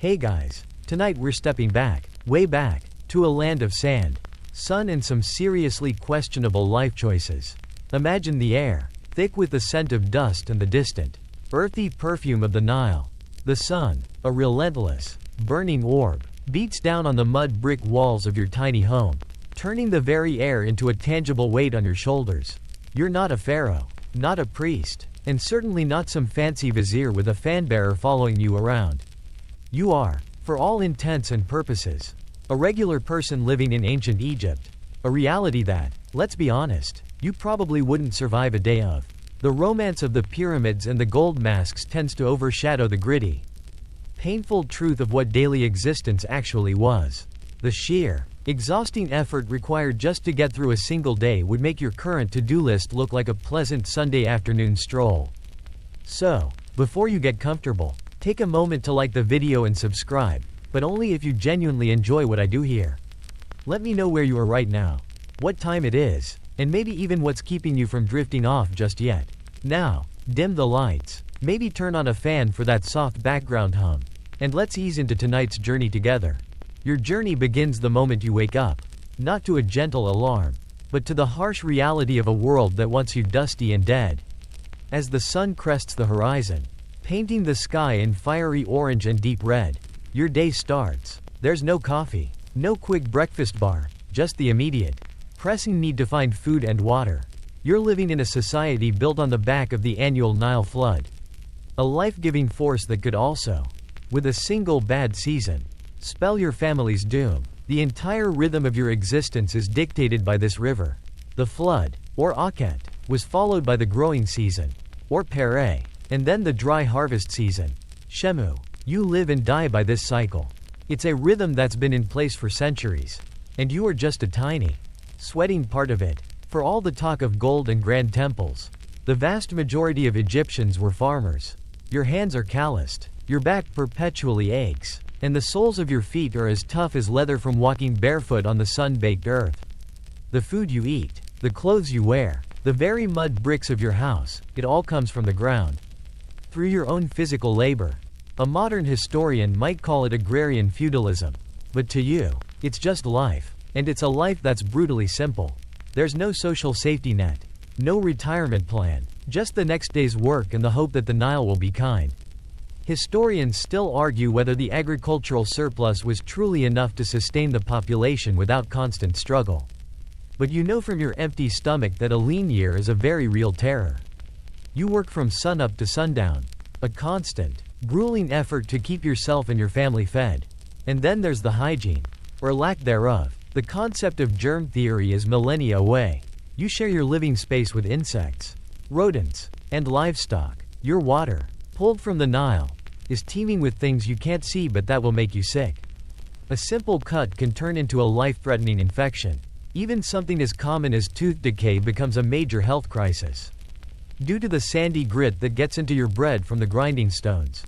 Hey guys, tonight we're stepping back, way back, to a land of sand, sun and some seriously questionable life choices. Imagine the air, thick with the scent of dust and the distant, earthy perfume of the Nile. The sun, a relentless, burning orb, beats down on the mud brick walls of your tiny home, turning the very air into a tangible weight on your shoulders. You're not a pharaoh, not a priest, and certainly not some fancy vizier with a fanbearer following you around. You are, for all intents and purposes, a regular person living in ancient Egypt, a reality that, let's be honest, you probably wouldn't survive a day of. The romance of the pyramids and the gold masks tends to overshadow the gritty, painful truth of what daily existence actually was. The sheer, exhausting effort required just to get through a single day would make your current to-do list look like a pleasant Sunday afternoon stroll. So, before you get comfortable, take a moment to like the video and subscribe, but only if you genuinely enjoy what I do here. Let me know where you are right now, what time it is, and maybe even what's keeping you from drifting off just yet. Now, dim the lights, maybe turn on a fan for that soft background hum, and let's ease into tonight's journey together. Your journey begins the moment you wake up, not to a gentle alarm, but to the harsh reality of a world that wants you dusty and dead. As the sun crests the horizon, painting the sky in fiery orange and deep red, your day starts. There's no coffee, no quick breakfast bar, just the immediate, pressing need to find food and water. You're living in a society built on the back of the annual Nile flood. A life-giving force that could also, with a single bad season, spell your family's doom. The entire rhythm of your existence is dictated by this river. The flood, or Akhet, was followed by the growing season, or Pere, and then the dry harvest season, Shemu. You live and die by this cycle. It's a rhythm that's been in place for centuries, and you are just a tiny, sweating part of it. For all the talk of gold and grand temples, the vast majority of Egyptians were farmers. Your hands are calloused, your back perpetually aches, and the soles of your feet are as tough as leather from walking barefoot on the sun-baked earth. The food you eat, the clothes you wear, the very mud bricks of your house, it all comes from the ground. Through your own physical labor. A modern historian might call it agrarian feudalism. But to you, it's just life, and it's a life that's brutally simple. There's no social safety net, no retirement plan, just the next day's work and the hope that the Nile will be kind. Historians still argue whether the agricultural surplus was truly enough to sustain the population without constant struggle. But you know from your empty stomach that a lean year is a very real terror. You work from sunup to sundown, a constant, grueling effort to keep yourself and your family fed. And then there's the hygiene, or lack thereof. The concept of germ theory is millennia away. You share your living space with insects, rodents, and livestock. Your water, pulled from the Nile, is teeming with things you can't see but that will make you sick. A simple cut can turn into a life-threatening infection. Even something as common as tooth decay becomes a major health crisis, due to the sandy grit that gets into your bread from the grinding stones.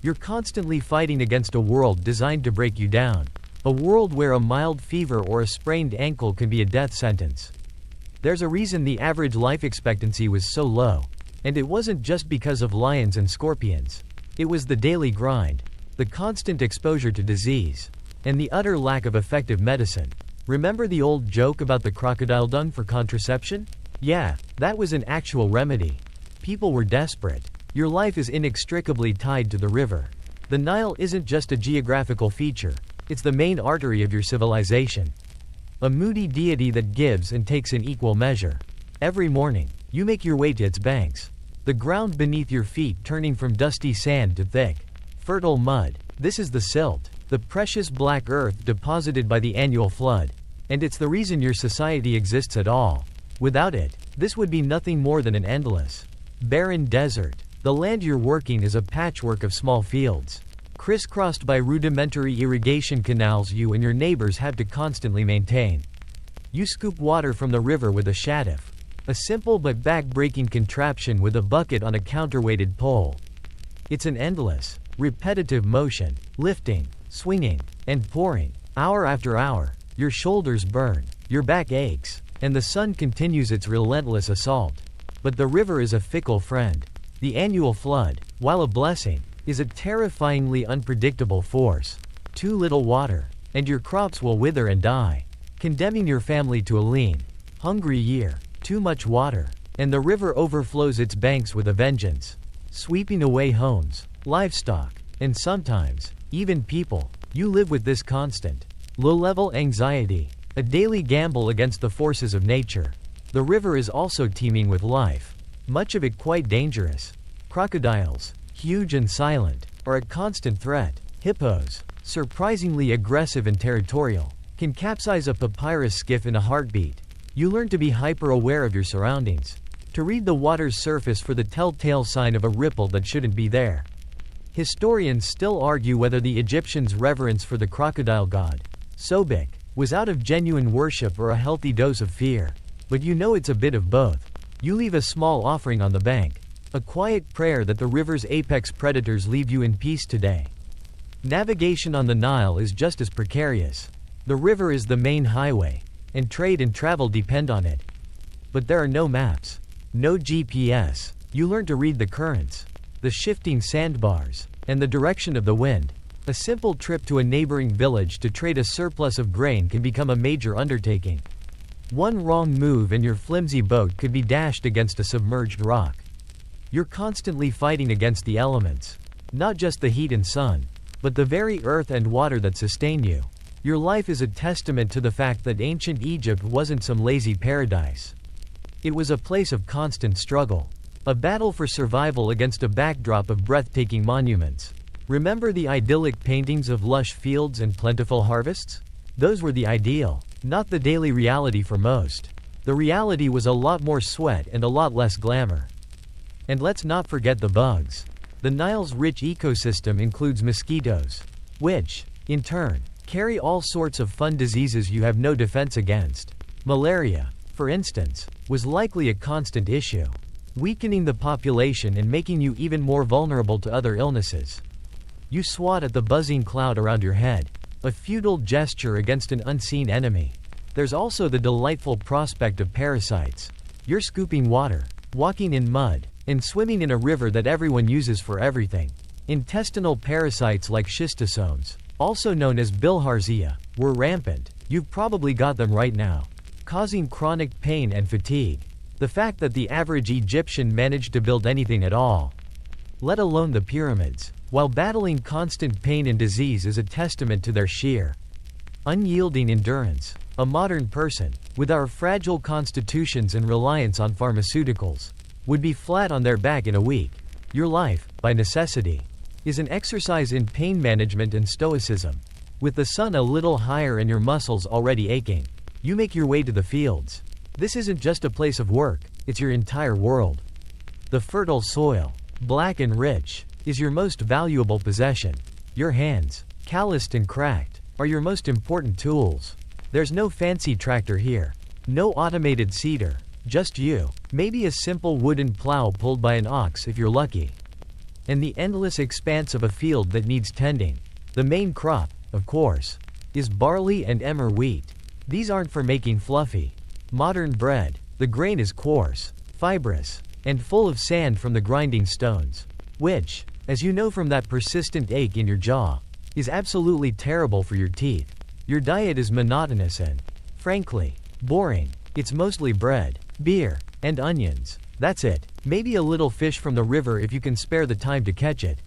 You're constantly fighting against a world designed to break you down. A world where a mild fever or a sprained ankle can be a death sentence. There's a reason the average life expectancy was so low. And it wasn't just because of lions and scorpions. It was the daily grind, the constant exposure to disease, and the utter lack of effective medicine. Remember the old joke about the crocodile dung for contraception? Yeah, that was an actual remedy. People were desperate. Your life is inextricably tied to the river. The Nile isn't just a geographical feature, it's the main artery of your civilization. A moody deity that gives and takes in equal measure. Every morning, you make your way to its banks. The ground beneath your feet turning from dusty sand to thick, fertile mud. This is the silt, the precious black earth deposited by the annual flood. And it's the reason your society exists at all. Without it, this would be nothing more than an endless, barren desert. The land you're working is a patchwork of small fields, crisscrossed by rudimentary irrigation canals you and your neighbors have to constantly maintain. You scoop water from the river with a shadif, a simple but back-breaking contraption with a bucket on a counterweighted pole. It's an endless, repetitive motion, lifting, swinging, and pouring, hour after hour. Your shoulders burn, your back aches, and the sun continues its relentless assault. But the river is a fickle friend. The annual flood, while a blessing, is a terrifyingly unpredictable force. Too little water, and your crops will wither and die, condemning your family to a lean, hungry year. Too much water, and the river overflows its banks with a vengeance, sweeping away homes, livestock, and sometimes, even people. You live with this constant, low-level anxiety, a daily gamble against the forces of nature. The river is also teeming with life, much of it quite dangerous. Crocodiles, huge and silent, are a constant threat. Hippos, surprisingly aggressive and territorial, can capsize a papyrus skiff in a heartbeat. You learn to be hyper-aware of your surroundings, to read the water's surface for the telltale sign of a ripple that shouldn't be there. Historians still argue whether the Egyptians' reverence for the crocodile god, Sobek, was out of genuine worship or a healthy dose of fear. But you know it's a bit of both. You leave a small offering on the bank, a quiet prayer that the river's apex predators leave you in peace today. Navigation on the Nile is just as precarious. The river is the main highway, and trade and travel depend on it. But there are no maps, no GPS. You learn to read the currents, the shifting sandbars, and the direction of the wind. A simple trip to a neighboring village to trade a surplus of grain can become a major undertaking. One wrong move and your flimsy boat could be dashed against a submerged rock. You're constantly fighting against the elements, not just the heat and sun, but the very earth and water that sustain you. Your life is a testament to the fact that ancient Egypt wasn't some lazy paradise. It was a place of constant struggle, a battle for survival against a backdrop of breathtaking monuments. Remember the idyllic paintings of lush fields and plentiful harvests? Those were the ideal, not the daily reality for most. The reality was a lot more sweat and a lot less glamour. And let's not forget the bugs. The Nile's rich ecosystem includes mosquitoes, which, in turn, carry all sorts of fun diseases you have no defense against. Malaria, for instance, was likely a constant issue, weakening the population and making you even more vulnerable to other illnesses. You swat at the buzzing cloud around your head, a futile gesture against an unseen enemy. There's also the delightful prospect of parasites. You're scooping water, walking in mud, and swimming in a river that everyone uses for everything. Intestinal parasites like schistosomes, also known as bilharzia, were rampant. You've probably got them right now, causing chronic pain and fatigue. The fact that the average Egyptian managed to build anything at all, let alone the pyramids, while battling constant pain and disease is a testament to their sheer, unyielding endurance. A modern person, with our fragile constitutions and reliance on pharmaceuticals, would be flat on their back in a week. Your life, by necessity, is an exercise in pain management and stoicism. With the sun a little higher and your muscles already aching, you make your way to the fields. This isn't just a place of work, it's your entire world. The fertile soil, black and rich, is your most valuable possession. Your hands, calloused and cracked, are your most important tools. There's no fancy tractor here, no automated seeder, just you, maybe a simple wooden plow pulled by an ox if you're lucky. And the endless expanse of a field that needs tending. The main crop, of course, is barley and emmer wheat. These aren't for making fluffy, modern bread. The grain is coarse, fibrous, and full of sand from the grinding stones, which, as you know from that persistent ache in your jaw, is absolutely terrible for your teeth. Your diet is monotonous and, frankly, boring. It's mostly bread, beer, and onions. That's it. Maybe a little fish from the river if you can spare the time to catch it.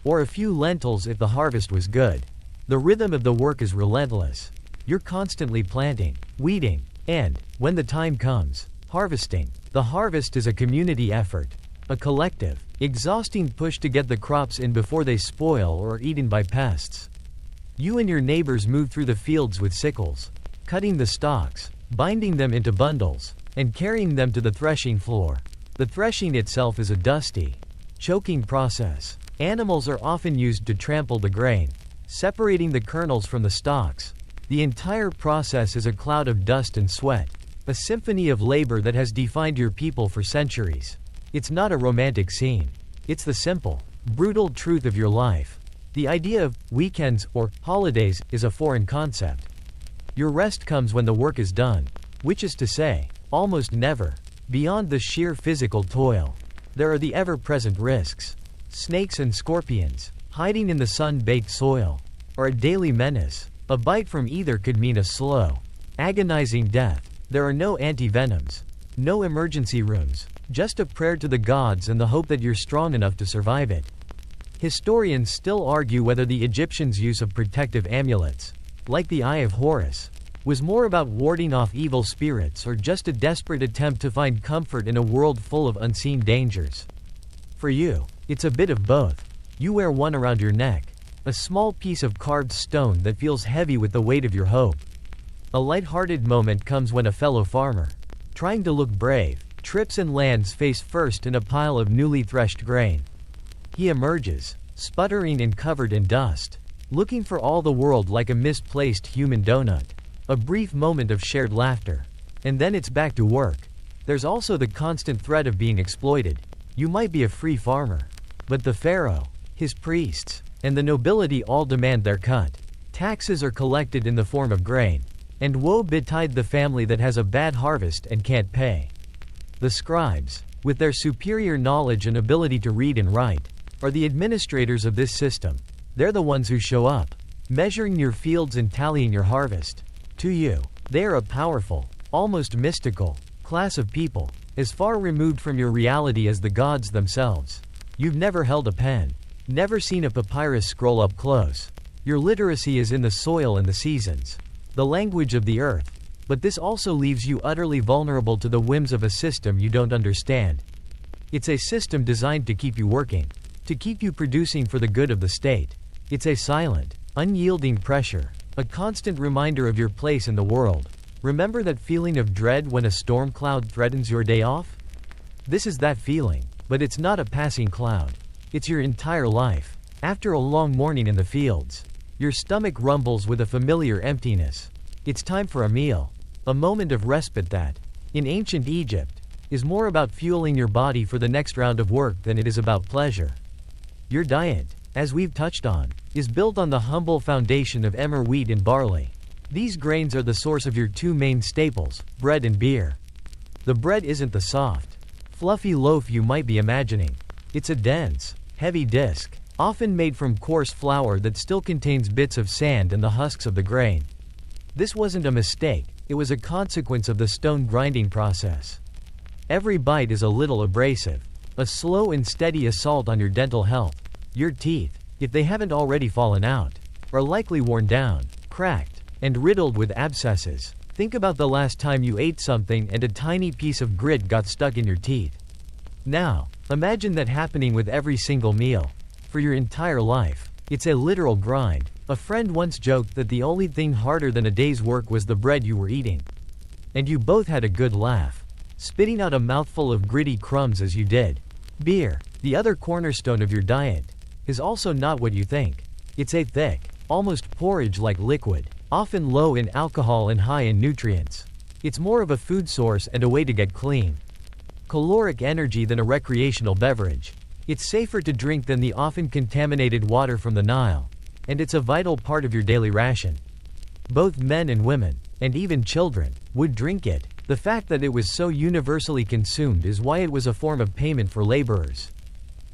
Or a few lentils if the harvest was good. The rhythm of the work is relentless. You're constantly planting, weeding, and, when the time comes, harvesting. The harvest is a community effort, a collective, exhausting push to get the crops in before they spoil or are eaten by pests. You and your neighbors move through the fields with sickles, cutting the stalks, binding them into bundles, and carrying them to the threshing floor. The threshing itself is a dusty, choking process. Animals are often used to trample the grain, separating the kernels from the stalks. The entire process is a cloud of dust and sweat, a symphony of labor that has defined your people for centuries. It's not a romantic scene. It's the simple, brutal truth of your life. The idea of weekends or holidays is a foreign concept. Your rest comes when the work is done, which is to say, almost never. Beyond the sheer physical toil, there are the ever-present risks. snakes and scorpions, hiding in the sun-baked soil, or a daily menace. A bite from either could mean a slow, agonizing death. There are no anti-venoms, no emergency rooms, just a prayer to the gods and the hope that you're strong enough to survive it. Historians still argue whether the Egyptians' use of protective amulets, like the Eye of Horus, was more about warding off evil spirits or just a desperate attempt to find comfort in a world full of unseen dangers. For you, it's a bit of both. You wear one around your neck, a small piece of carved stone that feels heavy with the weight of your hope. A light-hearted moment comes when a fellow farmer, trying to look brave, trips and lands face first in a pile of newly threshed grain. He emerges, sputtering and covered in dust, looking for all the world like a misplaced human donut. A brief moment of shared laughter. And then it's back to work. There's also the constant threat of being exploited. You might be a free farmer, but the pharaoh, his priests, and the nobility all demand their cut. Taxes are collected in the form of grain. And woe betide the family that has a bad harvest and can't pay. The scribes, with their superior knowledge and ability to read and write, are the administrators of this system. They're the ones who show up, measuring your fields and tallying your harvest. To you, they are a powerful, almost mystical, class of people, as far removed from your reality as the gods themselves. You've never held a pen, never seen a papyrus scroll up close. Your literacy is in the soil and the seasons, the language of the earth, but this also leaves you utterly vulnerable to the whims of a system you don't understand. It's a system designed to keep you working, to keep you producing for the good of the state. It's a silent, unyielding pressure, a constant reminder of your place in the world. Remember that feeling of dread when a storm cloud threatens your day off? This is that feeling, but it's not a passing cloud. It's your entire life. After a long morning in the fields, your stomach rumbles with a familiar emptiness. It's time for a meal, a moment of respite that, in ancient Egypt, is more about fueling your body for the next round of work than it is about pleasure. Your diet, as we've touched on, is built on the humble foundation of emmer wheat and barley. These grains are the source of your two main staples, bread and beer. The bread isn't the soft, fluffy loaf you might be imagining. It's a dense, heavy disc, often made from coarse flour that still contains bits of sand and the husks of the grain. This wasn't a mistake, it was a consequence of the stone grinding process. Every bite is a little abrasive, a slow and steady assault on your dental health. Your teeth, if they haven't already fallen out, are likely worn down, cracked, and riddled with abscesses. Think about the last time you ate something and a tiny piece of grit got stuck in your teeth. Now, imagine that happening with every single meal, for your entire life. It's a literal grind. A friend once joked that the only thing harder than a day's work was the bread you were eating. And you both had a good laugh, spitting out a mouthful of gritty crumbs as you did. Beer, the other cornerstone of your diet, is also not what you think. It's a thick, almost porridge-like liquid, often low in alcohol and high in nutrients. It's more of a food source and a way to get clean caloric energy than a recreational beverage. It's safer to drink than the often contaminated water from the Nile, and it's a vital part of your daily ration. Both men and women, and even children, would drink it. The fact that it was so universally consumed is why it was a form of payment for laborers,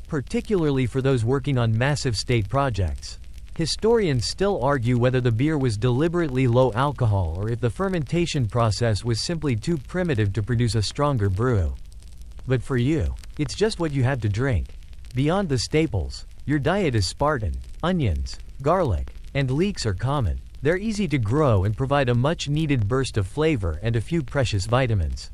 particularly for those working on massive state projects. Historians still argue whether the beer was deliberately low alcohol or if the fermentation process was simply too primitive to produce a stronger brew. But for you, it's just what you have to drink. Beyond the staples, your diet is Spartan. Onions, garlic, and leeks are common. They're easy to grow and provide a much-needed burst of flavor and a few precious vitamins.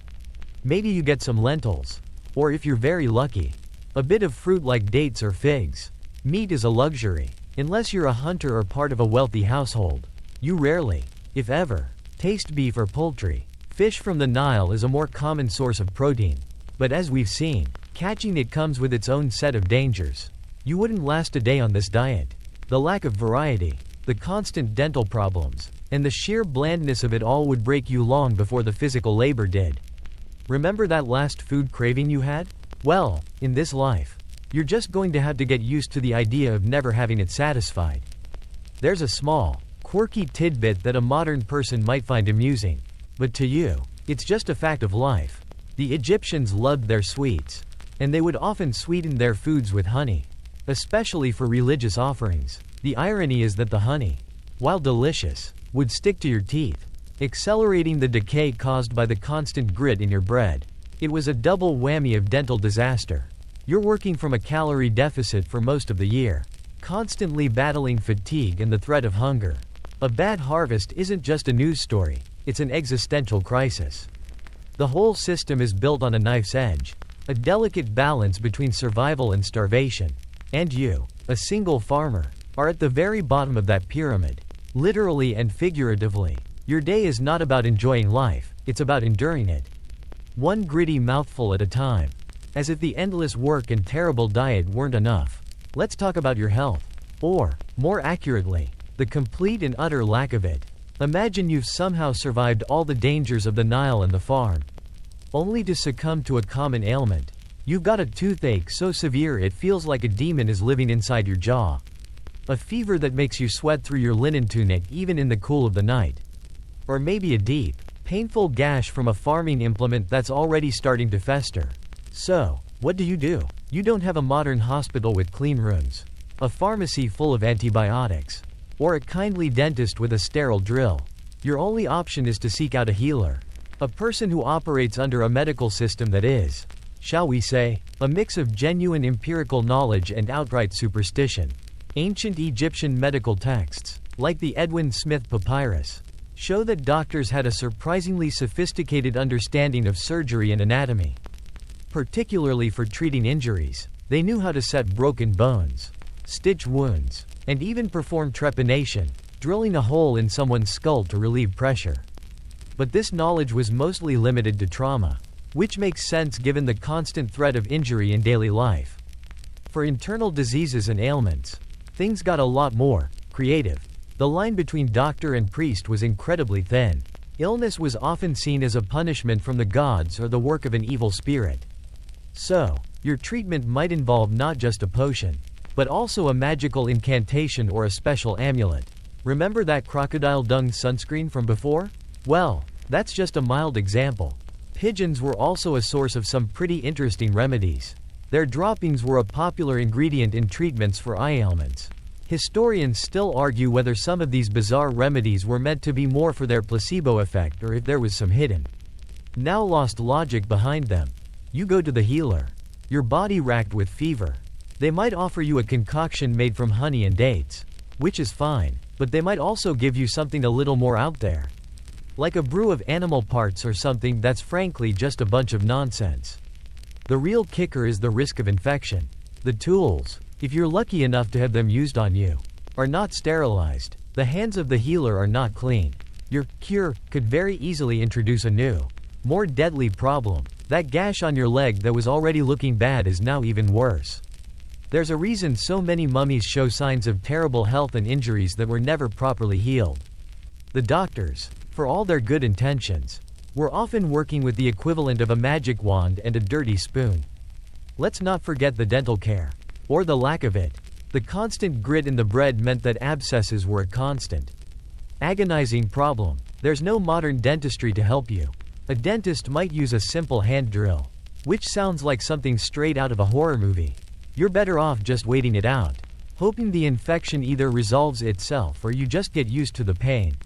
Maybe you get some lentils, or if you're very lucky, a bit of fruit like dates or figs. Meat is a luxury. Unless you're a hunter or part of a wealthy household, you rarely, if ever, taste beef or poultry. Fish from the Nile is a more common source of protein. But as we've seen, catching it comes with its own set of dangers. You wouldn't last a day on this diet. The lack of variety, the constant dental problems, and the sheer blandness of it all would break you long before the physical labor did. Remember that last food craving you had? Well, in this life, you're just going to have to get used to the idea of never having it satisfied. There's a small, quirky tidbit that a modern person might find amusing, but to you, it's just a fact of life. The Egyptians loved their sweets, and they would often sweeten their foods with honey. especially for religious offerings. The irony is that the honey, while delicious, would stick to your teeth, accelerating the decay caused by the constant grit in your bread. It was a double whammy of dental disaster. You're working from a calorie deficit for most of the year, constantly battling fatigue and the threat of hunger. A bad harvest isn't just a news story, it's an existential crisis. The whole system is built on a knife's edge, a delicate balance between survival and starvation. And you, a single farmer, are at the very bottom of that pyramid, literally and figuratively. Your day is not about enjoying life, it's about enduring it. One gritty mouthful at a time. As if the endless work and terrible diet weren't enough. Let's talk about your health. Or, more accurately, the complete and utter lack of it. Imagine you've somehow survived all the dangers of the Nile and the farm, only to succumb to a common ailment. You've got a toothache so severe it feels like a demon is living inside your jaw. A fever that makes you sweat through your linen tunic even in the cool of the night. Or maybe a deep, painful gash from a farming implement that's already starting to fester. So, what do? You don't have a modern hospital with clean rooms, a pharmacy full of antibiotics, or a kindly dentist with a sterile drill. Your only option is to seek out a healer. A person who operates under a medical system that is, shall we say, a mix of genuine empirical knowledge and outright superstition. Ancient Egyptian medical texts, like the Edwin Smith Papyrus, show that doctors had a surprisingly sophisticated understanding of surgery and anatomy. Particularly for treating injuries, they knew how to set broken bones, stitch wounds, and even perform trepanation, drilling a hole in someone's skull to relieve pressure. But this knowledge was mostly limited to trauma, which makes sense given the constant threat of injury in daily life. For internal diseases and ailments, things got a lot more creative. The line between doctor and priest was incredibly thin. Illness was often seen as a punishment from the gods or the work of an evil spirit. So, your treatment might involve not just a potion, but also a magical incantation or a special amulet. Remember that crocodile dung sunscreen from before? Well, that's just a mild example. Pigeons were also a source of some pretty interesting remedies. Their droppings were a popular ingredient in treatments for eye ailments. Historians still argue whether some of these bizarre remedies were meant to be more for their placebo effect or if there was some hidden, now lost logic behind them. You go to the healer. Your body racked with fever. They might offer you a concoction made from honey and dates, which is fine, but they might also give you something a little more out there, like a brew of animal parts or something that's frankly just a bunch of nonsense. The real kicker is the risk of infection. The tools, if you're lucky enough to have them used on you, are not sterilized. The hands of the healer are not clean. Your cure could very easily introduce a new, more deadly problem. That gash on your leg that was already looking bad is now even worse. There's a reason so many mummies show signs of terrible health and injuries that were never properly healed. The doctors, for all their good intentions, were often working with the equivalent of a magic wand and a dirty spoon. Let's not forget the dental care, or the lack of it. The constant grit in the bread meant that abscesses were a constant, agonizing problem. There's no modern dentistry to help you. A dentist might use a simple hand drill, which sounds like something straight out of a horror movie. You're better off just waiting it out, hoping the infection either resolves itself or you just get used to the pain.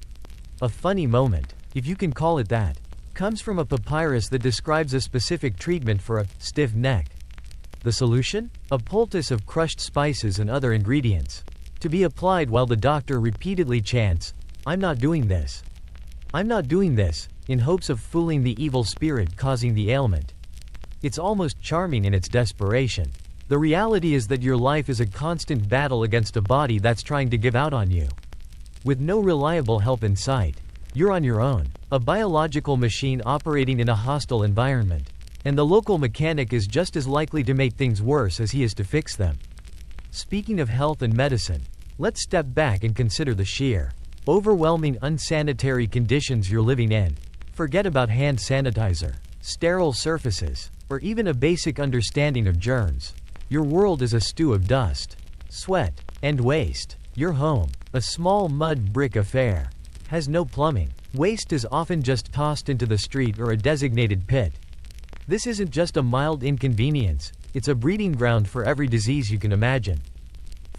A funny moment, if you can call it that, comes from a papyrus that describes a specific treatment for a stiff neck. The solution? A poultice of crushed spices and other ingredients, to be applied while the doctor repeatedly chants, "I'm not doing this. I'm not doing this," in hopes of fooling the evil spirit causing the ailment. It's almost charming in its desperation. The reality is that your life is a constant battle against a body that's trying to give out on you. With no reliable help in sight, you're on your own, a biological machine operating in a hostile environment, and the local mechanic is just as likely to make things worse as he is to fix them. Speaking of health and medicine, let's step back and consider the sheer, overwhelming unsanitary conditions you're living in. Forget about hand sanitizer, sterile surfaces, or even a basic understanding of germs. Your world is a stew of dust, sweat, and waste. Your home, a small mud brick affair, has no plumbing. Waste is often just tossed into the street or a designated pit. This isn't just a mild inconvenience, it's a breeding ground for every disease you can imagine.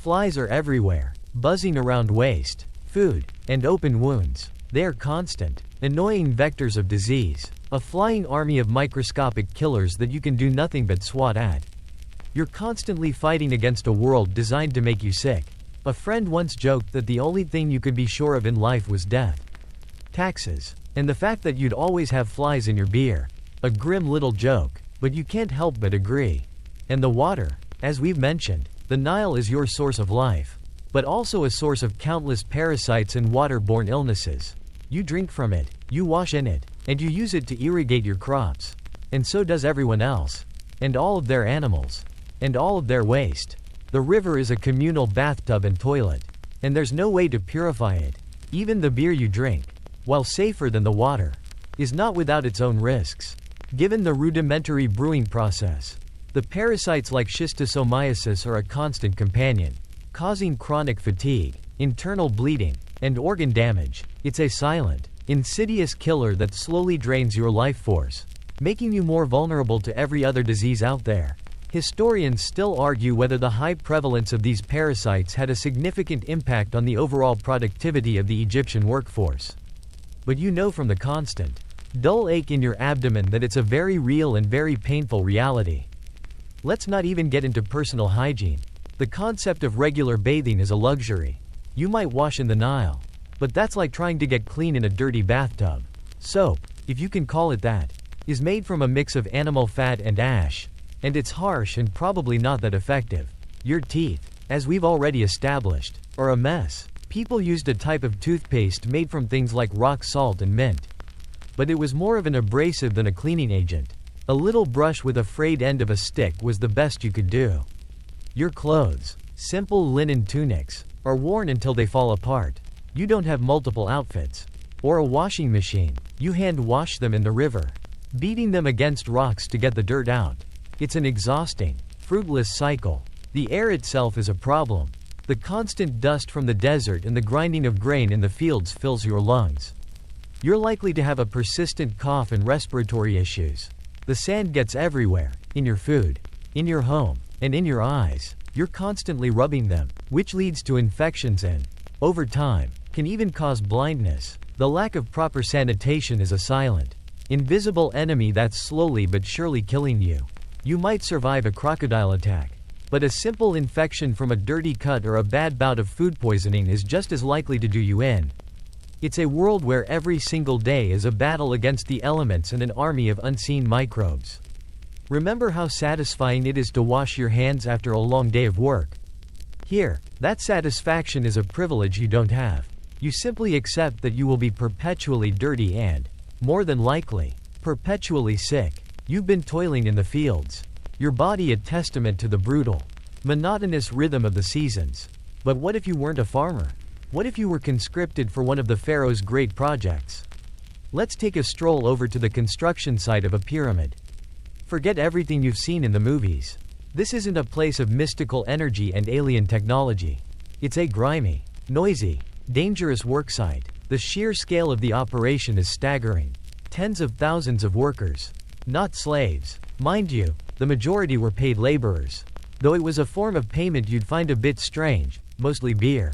Flies are everywhere, buzzing around waste, food, and open wounds. They are constant, annoying vectors of disease, a flying army of microscopic killers that you can do nothing but swat at. You're constantly fighting against a world designed to make you sick. A friend once joked that the only thing you could be sure of in life was death. Taxes. And the fact that you'd always have flies in your beer. A grim little joke, but you can't help but agree. And the water. As we've mentioned, the Nile is your source of life, but also a source of countless parasites and waterborne illnesses. You drink from it, you wash in it, and you use it to irrigate your crops. And so does everyone else. And all of their animals. And all of their waste. The river is a communal bathtub and toilet. And there's no way to purify it. Even the beer you drink, while safer than the water, is not without its own risks. Given the rudimentary brewing process, the parasites like schistosomiasis are a constant companion, causing chronic fatigue, internal bleeding, and organ damage. It's a silent, insidious killer that slowly drains your life force, making you more vulnerable to every other disease out there. Historians still argue whether the high prevalence of these parasites had a significant impact on the overall productivity of the Egyptian workforce. But you know from the constant, dull ache in your abdomen that it's a very real and very painful reality. Let's not even get into personal hygiene. The concept of regular bathing is a luxury. You might wash in the Nile, but that's like trying to get clean in a dirty bathtub. Soap, if you can call it that, is made from a mix of animal fat and ash, and it's harsh and probably not that effective. Your teeth, as we've already established, are a mess. People used a type of toothpaste made from things like rock salt and mint. But it was more of an abrasive than a cleaning agent. A little brush with a frayed end of a stick was the best you could do. Your clothes, simple linen tunics, are worn until they fall apart. You don't have multiple outfits. Or a washing machine. You hand wash them in the river, beating them against rocks to get the dirt out. It's an exhausting, fruitless cycle. The air itself is a problem. The constant dust from the desert and the grinding of grain in the fields fills your lungs. You're likely to have a persistent cough and respiratory issues. The sand gets everywhere, in your food, in your home, and in your eyes. You're constantly rubbing them, which leads to infections and, over time, can even cause blindness. The lack of proper sanitation is a silent, invisible enemy that's slowly but surely killing you. You might survive a crocodile attack, but a simple infection from a dirty cut or a bad bout of food poisoning is just as likely to do you in. It's a world where every single day is a battle against the elements and an army of unseen microbes. Remember how satisfying it is to wash your hands after a long day of work. Here, that satisfaction is a privilege you don't have. You simply accept that you will be perpetually dirty and, more than likely, perpetually sick. You've been toiling in the fields, your body a testament to the brutal, monotonous rhythm of the seasons. But what if you weren't a farmer? What if you were conscripted for one of the pharaoh's great projects? Let's take a stroll over to the construction site of a pyramid. Forget everything you've seen in the movies. This isn't a place of mystical energy and alien technology. It's a grimy, noisy, dangerous worksite. The sheer scale of the operation is staggering. Tens of thousands of workers. Not slaves. Mind you, the majority were paid laborers. Though it was a form of payment you'd find a bit strange, mostly beer,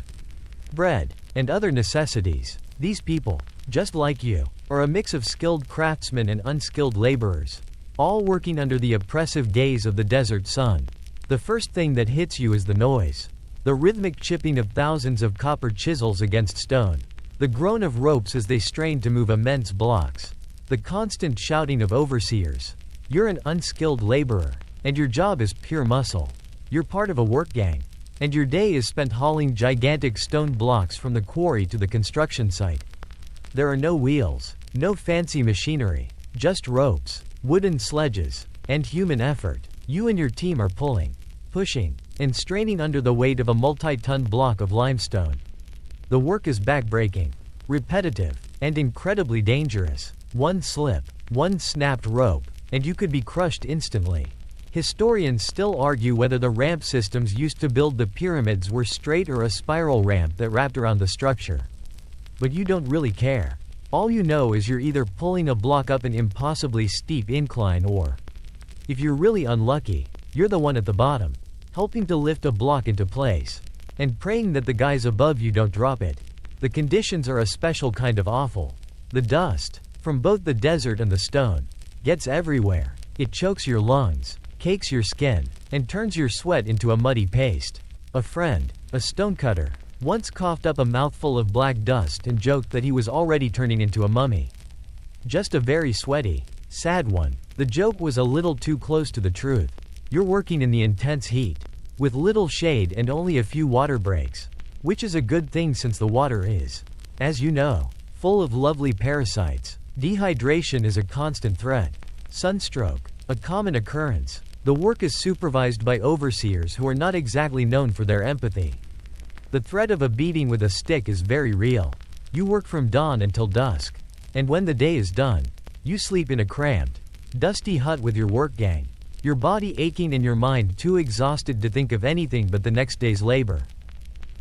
bread, and other necessities. These people, just like you, are a mix of skilled craftsmen and unskilled laborers, all working under the oppressive gaze of the desert sun. The first thing that hits you is the noise. The rhythmic chipping of thousands of copper chisels against stone. The groan of ropes as they strain to move immense blocks. The constant shouting of overseers. You're an unskilled laborer, and your job is pure muscle. You're part of a work gang, and your day is spent hauling gigantic stone blocks from the quarry to the construction site. There are no wheels, no fancy machinery, just ropes, wooden sledges, and human effort. You and your team are pulling, pushing, and straining under the weight of a multi-ton block of limestone. The work is back-breaking, repetitive, and incredibly dangerous. One slip, one snapped rope, and you could be crushed instantly. Historians still argue whether the ramp systems used to build the pyramids were straight or a spiral ramp that wrapped around the structure. But you don't really care. All you know is you're either pulling a block up an impossibly steep incline or, if you're really unlucky, you're the one at the bottom, helping to lift a block into place. and praying that the guys above you don't drop it. The conditions are a special kind of awful. The dust, from both the desert and the stone, gets everywhere. It chokes your lungs, cakes your skin, and turns your sweat into a muddy paste. A friend, a stonecutter, once coughed up a mouthful of black dust and joked that he was already turning into a mummy. Just a very sweaty, sad one. The joke was a little too close to the truth. You're working in the intense heat, with little shade and only a few water breaks, which is a good thing since the water is, as you know, full of lovely parasites. Dehydration is a constant threat. Sunstroke, a common occurrence. The work is supervised by overseers who are not exactly known for their empathy. The threat of a beating with a stick is very real. You work from dawn until dusk, and when the day is done, you sleep in a cramped, dusty hut with your work gang, your body aching and your mind too exhausted to think of anything but the next day's labor.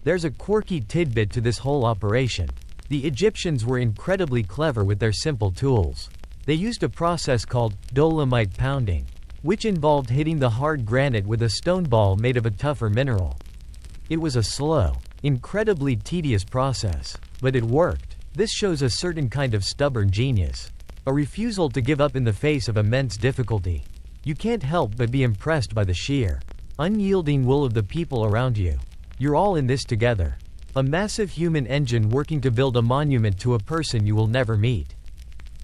There's a quirky tidbit to this whole operation. The Egyptians were incredibly clever with their simple tools. They used a process called dolomite pounding, which involved hitting the hard granite with a stone ball made of a tougher mineral. It was a slow, incredibly tedious process, but it worked. This shows a certain kind of stubborn genius, a refusal to give up in the face of immense difficulty. You can't help but be impressed by the sheer, unyielding will of the people around you. You're all in this together. A massive human engine working to build a monument to a person you will never meet.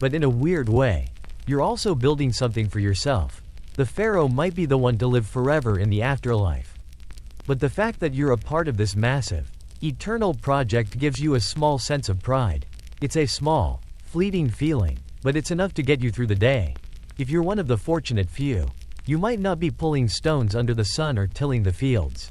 But in a weird way, you're also building something for yourself. The pharaoh might be the one to live forever in the afterlife. But the fact that you're a part of this massive, eternal project gives you a small sense of pride. It's a small, fleeting feeling, but it's enough to get you through the day. If you're one of the fortunate few, you might not be pulling stones under the sun or tilling the fields.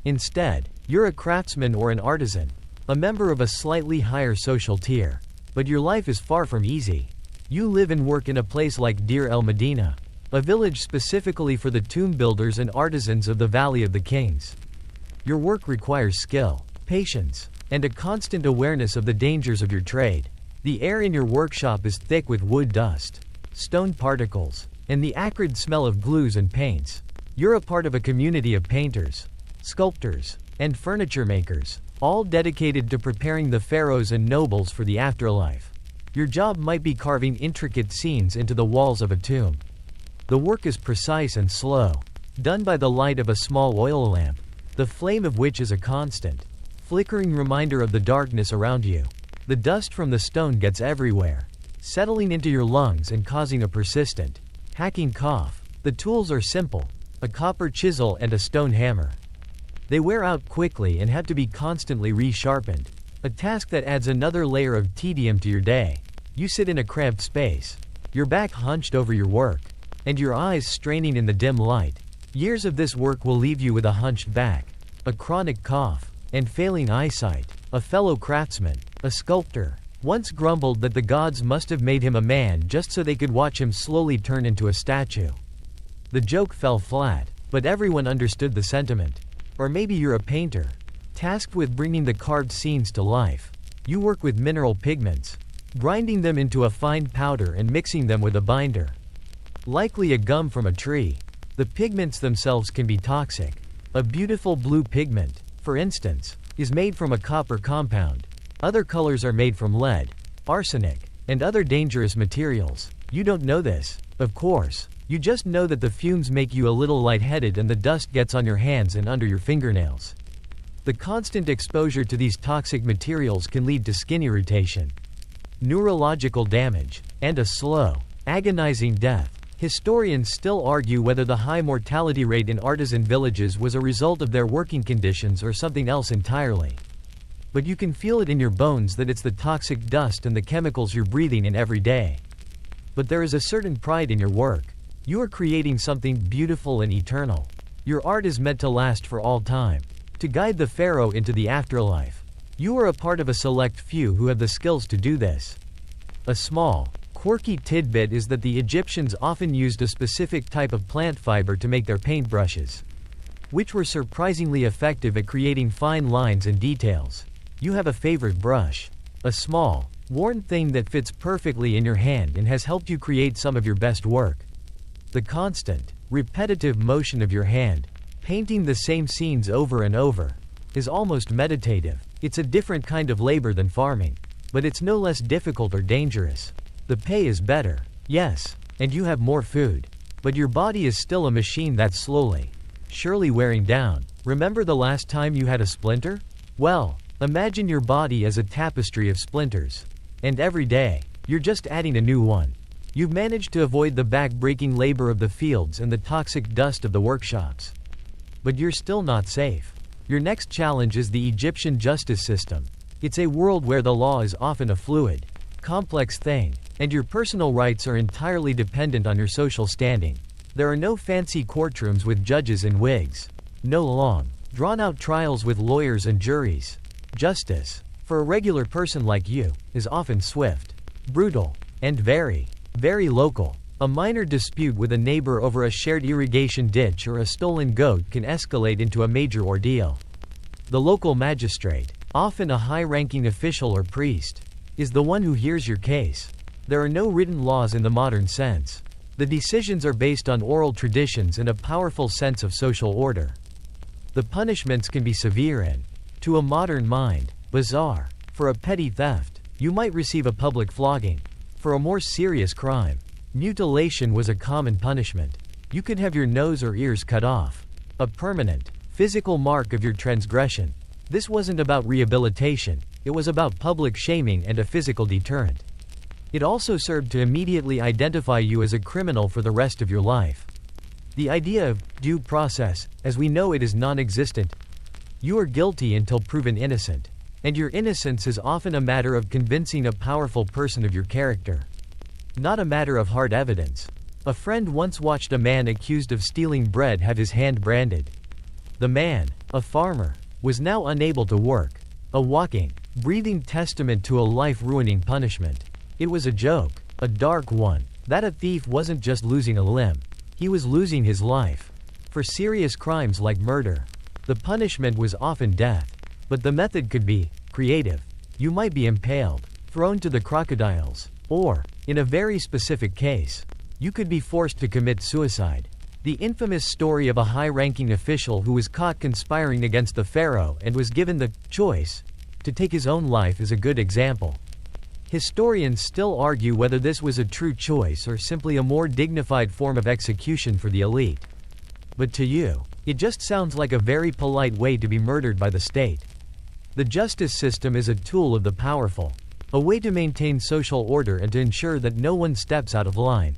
Instead, you're a craftsman or an artisan, a member of a slightly higher social tier. But your life is far from easy. You live and work in a place like Deir el Medina, a village specifically for the tomb builders and artisans of the Valley of the Kings. Your work requires skill, patience, and a constant awareness of the dangers of your trade. The air in your workshop is thick with wood dust, stone particles, and the acrid smell of glues and paints. You're a part of a community of painters, sculptors, and furniture makers, all dedicated to preparing the pharaohs and nobles for the afterlife. Your job might be carving intricate scenes into the walls of a tomb. The work is precise and slow, done by the light of a small oil lamp, the flame of which is a constant, flickering reminder of the darkness around you. The dust from the stone gets everywhere, settling into your lungs and causing a persistent, hacking cough. The tools are simple, a copper chisel and a stone hammer. They wear out quickly and have to be constantly resharpened, a task that adds another layer of tedium to your day. You sit in a cramped space, your back hunched over your work, and your eyes straining in the dim light. Years of this work will leave you with a hunched back, a chronic cough, and failing eyesight. A fellow craftsman, a sculptor, once grumbled that the gods must have made him a man just so they could watch him slowly turn into a statue. The joke fell flat, but everyone understood the sentiment. Or maybe you're a painter, tasked with bringing the carved scenes to life. You work with mineral pigments, grinding them into a fine powder and mixing them with a binder. Likely a gum from a tree. The pigments themselves can be toxic. A beautiful blue pigment, for instance, is made from a copper compound. Other colors are made from lead, arsenic, and other dangerous materials. You don't know this, of course. You just know that the fumes make you a little lightheaded and the dust gets on your hands and under your fingernails. The constant exposure to these toxic materials can lead to skin irritation, neurological damage, and a slow, agonizing death. Historians still argue whether the high mortality rate in artisan villages was a result of their working conditions or something else entirely. But you can feel it in your bones that it's the toxic dust and the chemicals you're breathing in every day. But there is a certain pride in your work. You are creating something beautiful and eternal. Your art is meant to last for all time, to guide the pharaoh into the afterlife. You are a part of a select few who have the skills to do this. A small, quirky tidbit is that the Egyptians often used a specific type of plant fiber to make their paintbrushes, which were surprisingly effective at creating fine lines and details. You have a favorite brush, a small, worn thing that fits perfectly in your hand and has helped you create some of your best work. The constant, repetitive motion of your hand, painting the same scenes over and over, is almost meditative. It's a different kind of labor than farming. But it's no less difficult or dangerous. The pay is better, yes, and you have more food. But your body is still a machine that's slowly, surely wearing down. Remember the last time you had a splinter? Well, imagine your body as a tapestry of splinters. And every day, you're just adding a new one. You've managed to avoid the back-breaking labor of the fields and the toxic dust of the workshops. But you're still not safe. Your next challenge is the Egyptian justice system. It's a world where the law is often a fluid, complex thing, and your personal rights are entirely dependent on your social standing. There are no fancy courtrooms with judges in wigs. No long, drawn-out trials with lawyers and juries. Justice, for a regular person like you, is often swift, brutal, and very local. A minor dispute with a neighbor over a shared irrigation ditch or a stolen goat can escalate into a major ordeal. The local magistrate, often a high-ranking official or priest, is the one who hears your case. There are no written laws in the modern sense. The decisions are based on oral traditions and a powerful sense of social order. The punishments can be severe and, to a modern mind, bizarre. For a petty theft, you might receive a public flogging. For a more serious crime, mutilation was a common punishment. You could have your nose or ears cut off. A permanent, physical mark of your transgression. This wasn't about rehabilitation, it was about public shaming and a physical deterrent. It also served to immediately identify you as a criminal for the rest of your life. The idea of due process, as we know it, is non-existent. You are guilty until proven innocent. And your innocence is often a matter of convincing a powerful person of your character. Not a matter of hard evidence. A friend once watched a man accused of stealing bread have his hand branded. The man, a farmer, was now unable to work. A walking, breathing testament to a life-ruining punishment. It was a joke, a dark one, that a thief wasn't just losing a limb. He was losing his life. For serious crimes like murder, the punishment was often death. But the method could be creative. You might be impaled, thrown to the crocodiles, or, in a very specific case, you could be forced to commit suicide. The infamous story of a high-ranking official who was caught conspiring against the pharaoh and was given the choice to take his own life is a good example. Historians still argue whether this was a true choice or simply a more dignified form of execution for the elite. But to you, it just sounds like a very polite way to be murdered by the state. The justice system is a tool of the powerful, a way to maintain social order and to ensure that no one steps out of line.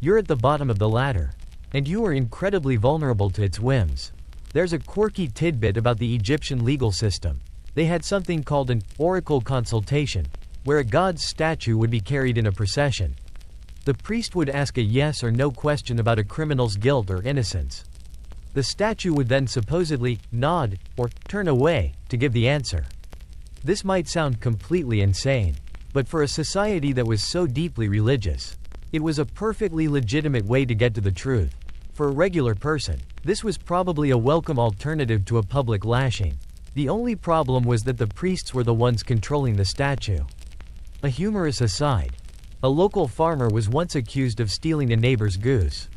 You're at the bottom of the ladder, and you are incredibly vulnerable to its whims. There's a quirky tidbit about the Egyptian legal system. They had something called an oracle consultation, where a god's statue would be carried in a procession. The priest would ask a yes or no question about a criminal's guilt or innocence. The statue would then supposedly nod or turn away to give the answer. This might sound completely insane, but for a society that was so deeply religious, it was a perfectly legitimate way to get to the truth. For a regular person, this was probably a welcome alternative to a public lashing. The only problem was that the priests were the ones controlling the statue. A humorous aside, a local farmer was once accused of stealing a neighbor's goose.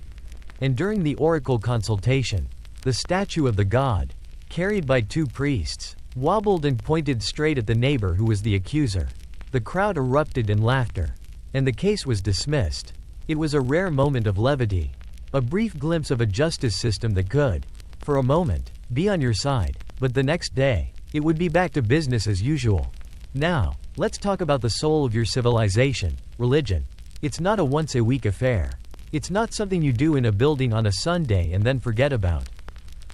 And during the oracle consultation, the statue of the god, carried by two priests, wobbled and pointed straight at the neighbor who was the accuser. The crowd erupted in laughter, and the case was dismissed. It was a rare moment of levity, a brief glimpse of a justice system that could, for a moment, be on your side, but the next day, it would be back to business as usual. Now, let's talk about the soul of your civilization, religion. It's not a once-a-week affair. It's not something you do in a building on a Sunday and then forget about.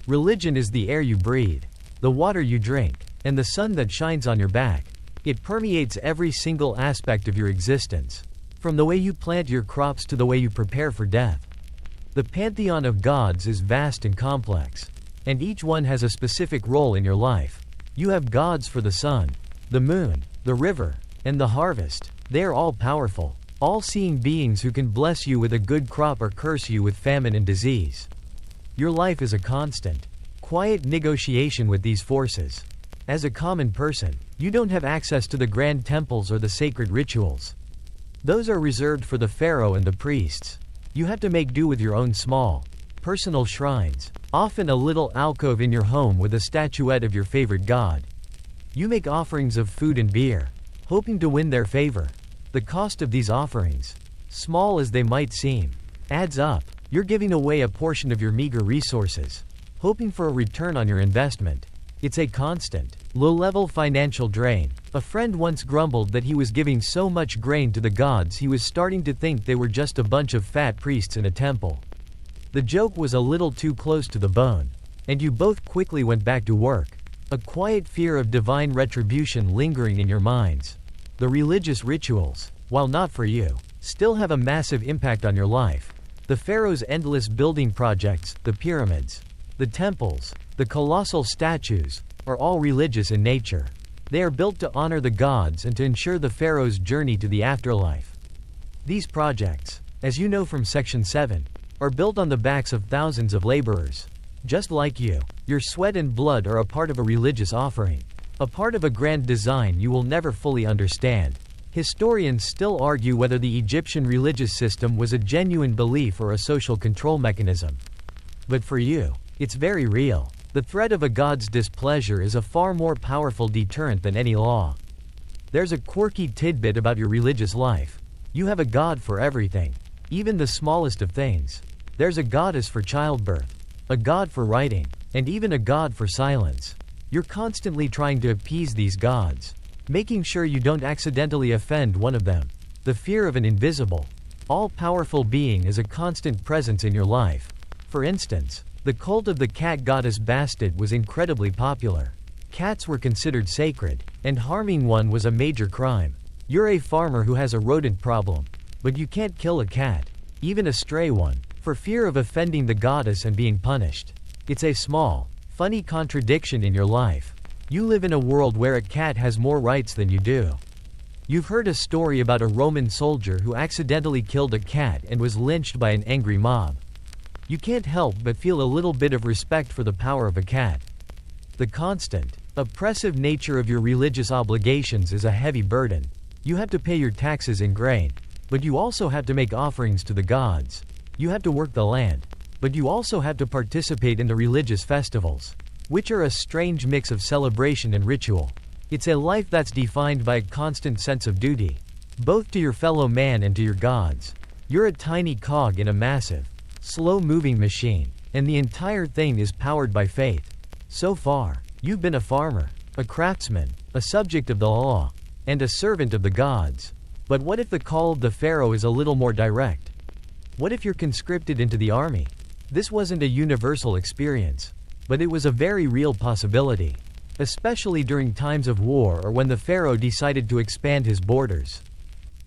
Religion is the air you breathe, the water you drink, and the sun that shines on your back. It permeates every single aspect of your existence, from the way you plant your crops to the way you prepare for death. The pantheon of gods is vast and complex, and each one has a specific role in your life. You have gods for the sun, the moon, the river, and the harvest. They are all powerful, all-seeing beings who can bless you with a good crop or curse you with famine and disease. Your life is a constant, quiet negotiation with these forces. As a common person, you don't have access to the grand temples or the sacred rituals. Those are reserved for the pharaoh and the priests. You have to make do with your own small, Personal shrines, often a little alcove in your home with a statuette of your favorite god. You make offerings of food and beer, hoping to win their favor. The cost of these offerings, small as they might seem, adds up. You're giving away a portion of your meager resources, hoping for a return on your investment. It's a constant, low-level financial drain. A friend once grumbled that he was giving so much grain to the gods he was starting to think they were just a bunch of fat priests in a temple. The joke was a little too close to the bone, and you both quickly went back to work, a quiet fear of divine retribution lingering in your minds. The religious rituals, while not for you, still have a massive impact on your life. The pharaohs' endless building projects, the pyramids, the temples, the colossal statues, are all religious in nature. They are built to honor the gods and to ensure the pharaoh's journey to the afterlife. These projects, as you know from Section 7, are built on the backs of thousands of laborers. Just like you, your sweat and blood are a part of a religious offering, a part of a grand design you will never fully understand. Historians still argue whether the Egyptian religious system was a genuine belief or a social control mechanism. But for you, it's very real. The threat of a god's displeasure is a far more powerful deterrent than any law. There's a quirky tidbit about your religious life. You have a god for everything, even the smallest of things. There's a goddess for childbirth, a god for writing, and even a god for silence. You're constantly trying to appease these gods, making sure you don't accidentally offend one of them. The fear of an invisible, all-powerful being is a constant presence in your life. For instance, the cult of the cat goddess Bastard was incredibly popular. Cats were considered sacred, and harming one was a major crime. You're a farmer who has a rodent problem, but you can't kill a cat, even a stray one, for fear of offending the goddess and being punished. It's a small, funny contradiction in your life. You live in a world where a cat has more rights than you do. You've heard a story about a Roman soldier who accidentally killed a cat and was lynched by an angry mob. You can't help but feel a little bit of respect for the power of a cat. The constant, oppressive nature of your religious obligations is a heavy burden. You have to pay your taxes in grain, but you also have to make offerings to the gods. You have to work the land, but you also have to participate in the religious festivals, which are a strange mix of celebration and ritual. It's a life that's defined by a constant sense of duty, both to your fellow man and to your gods. You're a tiny cog in a massive, slow-moving machine, and the entire thing is powered by faith. So far, you've been a farmer, a craftsman, a subject of the law, and a servant of the gods. But what if the call of the pharaoh is a little more direct? What if you're conscripted into the army? This wasn't a universal experience, but it was a very real possibility, especially during times of war or when the pharaoh decided to expand his borders.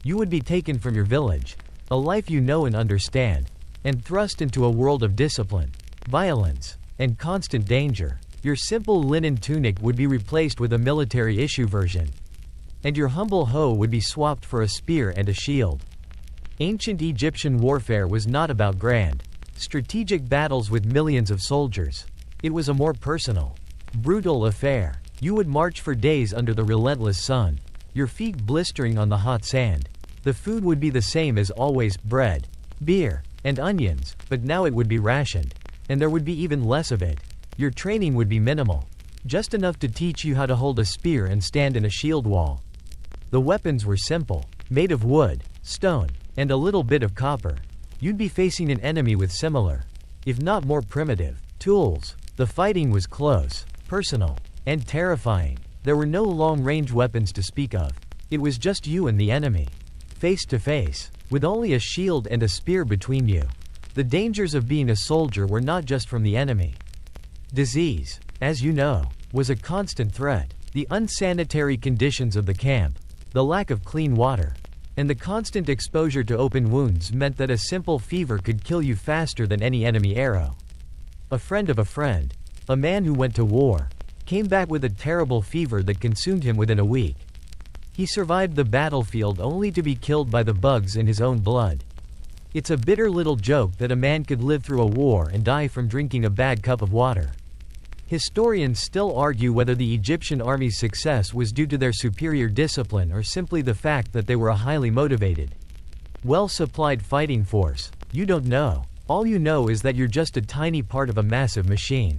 You would be taken from your village, a life you know and understand, and thrust into a world of discipline, violence, and constant danger. Your simple linen tunic would be replaced with a military-issue version, and your humble hoe would be swapped for a spear and a shield. Ancient Egyptian warfare was not about grand, strategic battles with millions of soldiers. It was a more personal, brutal affair. You would march for days under the relentless sun, your feet blistering on the hot sand. The food would be the same as always: bread, beer, and onions, but now it would be rationed, and there would be even less of it. Your training would be minimal, just enough to teach you how to hold a spear and stand in a shield wall. The weapons were simple, made of wood, stone, and a little bit of copper. You'd be facing an enemy with similar, if not more primitive, tools. The fighting was close, personal, and terrifying. There were no long-range weapons to speak of. It was just you and the enemy, face to face, with only a shield and a spear between you. The dangers of being a soldier were not just from the enemy. Disease, as you know, was a constant threat. The unsanitary conditions of the camp, the lack of clean water, and the constant exposure to open wounds meant that a simple fever could kill you faster than any enemy arrow. A friend of a friend, a man who went to war, came back with a terrible fever that consumed him within a week. He survived the battlefield only to be killed by the bugs in his own blood. It's a bitter little joke that a man could live through a war and die from drinking a bad cup of water. Historians still argue whether the Egyptian army's success was due to their superior discipline or simply the fact that they were a highly motivated, well-supplied fighting force. You don't know, All you know is that you're just a tiny part of a massive machine.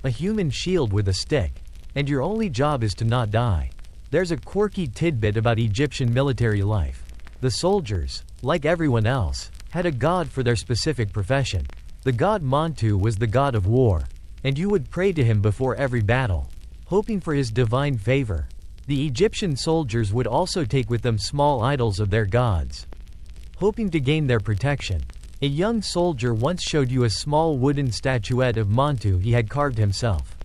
A human shield with a stick. And your only job is to not die. There's a quirky tidbit about Egyptian military life. The soldiers, like everyone else, had a god for their specific profession. The god Montu was the god of war. And you would pray to him before every battle, hoping for his divine favor. The Egyptian soldiers would also take with them small idols of their gods, hoping to gain their protection. A young soldier once showed you a small wooden statuette of Montu he had carved himself.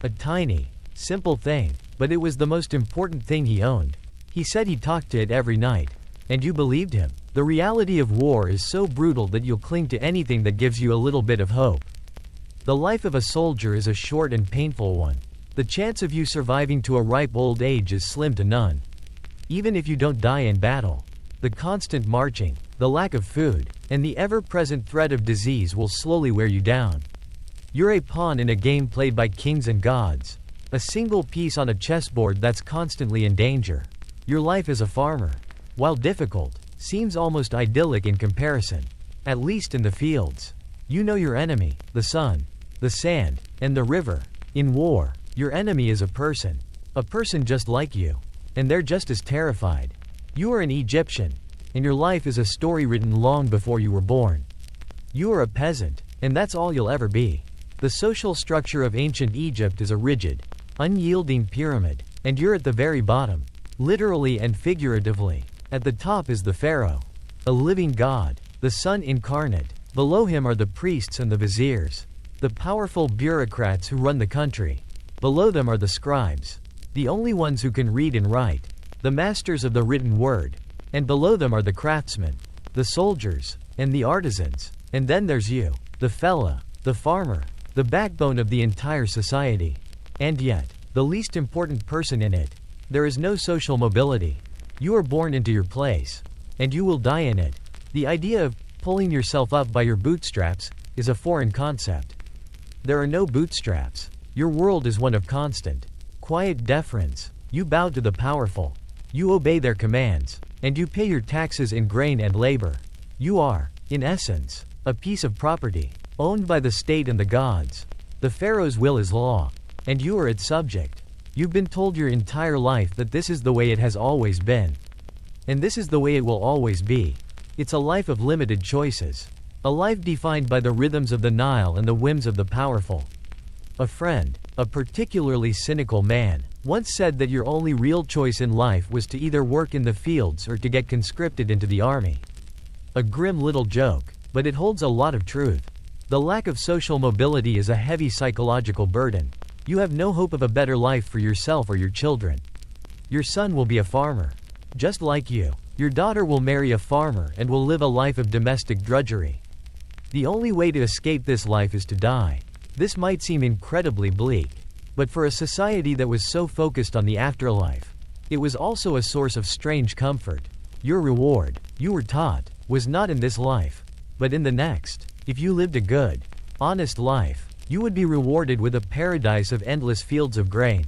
A tiny, simple thing, but it was the most important thing he owned. He said he talked to it every night. And you believed him. The reality of war is so brutal that you'll cling to anything that gives you a little bit of hope. The life of a soldier is a short and painful one. The chance of you surviving to a ripe old age is slim to none. Even if you don't die in battle, the constant marching, the lack of food, and the ever-present threat of disease will slowly wear you down. You're a pawn in a game played by kings and gods. A single piece on a chessboard that's constantly in danger. Your life as a farmer, while difficult, seems almost idyllic in comparison. At least in the fields. You know your enemy, the sun, the sand, and the river. In war, your enemy is a person just like you. And they're just as terrified. You are an Egyptian, and your life is a story written long before you were born. You are a peasant, and that's all you'll ever be. The social structure of ancient Egypt is a rigid, unyielding pyramid, and you're at the very bottom, literally and figuratively. At the top is the pharaoh, a living god, the sun incarnate. Below him are the priests and the viziers, the powerful bureaucrats who run the country. Below them are the scribes, the only ones who can read and write, the masters of the written word. And below them are the craftsmen, the soldiers, and the artisans. And then there's you, the fella, the farmer, the backbone of the entire society. And yet, the least important person in it. There is no social mobility. You are born into your place, and you will die in it. The idea of pulling yourself up by your bootstraps is a foreign concept. There are no bootstraps. Your world is one of constant, quiet deference. You bow to the powerful. You obey their commands, and you pay your taxes in grain and labor. You are, in essence, a piece of property, owned by the state and the gods. The pharaoh's will is law, and you are its subject. You've been told your entire life that this is the way it has always been. And this is the way it will always be. It's a life of limited choices. A life defined by the rhythms of the Nile and the whims of the powerful. A friend, a particularly cynical man, once said that your only real choice in life was to either work in the fields or to get conscripted into the army. A grim little joke, but it holds a lot of truth. The lack of social mobility is a heavy psychological burden. You have no hope of a better life for yourself or your children. Your son will be a farmer, just like you. Your daughter will marry a farmer and will live a life of domestic drudgery. The only way to escape this life is to die. This might seem incredibly bleak, but for a society that was so focused on the afterlife, it was also a source of strange comfort. Your reward, you were taught, was not in this life, but in the next. If you lived a good, honest life, you would be rewarded with a paradise of endless fields of grain.